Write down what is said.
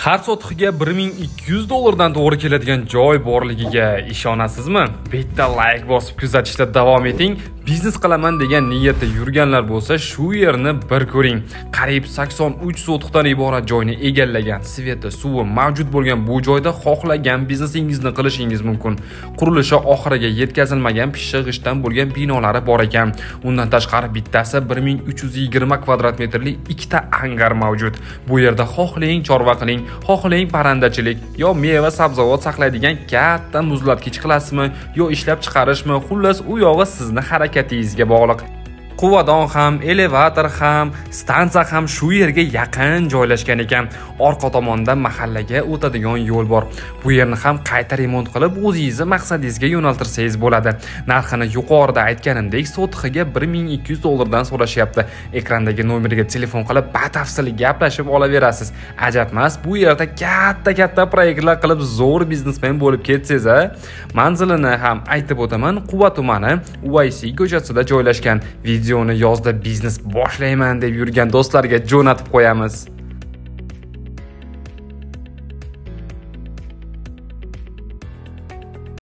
Har sotiqga $1200 to'g'ri keladigan joy borligiga ishonasizmi? Bitta like bosib kuzatishda davom eting. Biznes qilaman degan niyatda yurganlar bo'lsa, shu yerni bir ko'ring. Qariyb 83 sotiqdan iborat joyni egallagan, sveti, suvi mavjud bo'lgan bu joyda xohlagan biznesingizni qilishingiz mumkin. Qurilishi oxiriga yetkazilmagan pishig'ishdan bo'lgan binolari bor ekan. Undan tashqari bittasi 1320 kvadrat metrli ikkita angar mavjud. Bu yerda xohlang chorva qiling, xohlang parrandachilik yo meva sabzavot saqlaydigan katta muzlatgich qilasizmi yo ishlab chiqarishmi, xullas u yog'i sizni harakatingizga bog'liq. Quvadon ham, elevator ham, stansiya ham shu yerga yaqin joylashgan ekan. Orqa tomonda mahallaga o'tadigan yo'l bor. Bu yerni ham qayta remont qilib, o'zingizni maqsadingizga yo'naltirsangiz bo'ladi. Narxini yuqorida aytganimdek, sotiqiga $1200 dan so'rashyapti. Ekrandagi nomerga telefon qilib, batafsil gaplashib olaverasiz. Ajabmas, bu yerda katta proyektlar qilib zo'r biznesmen bo'lib ketsangiz, manzilini ham aytib o'taman. Quva tumani, UIC ko'chasida joylashgan. Videoni yozda biznes boshlayman deb yurgan do'stlarga jo'natib qo'yamiz.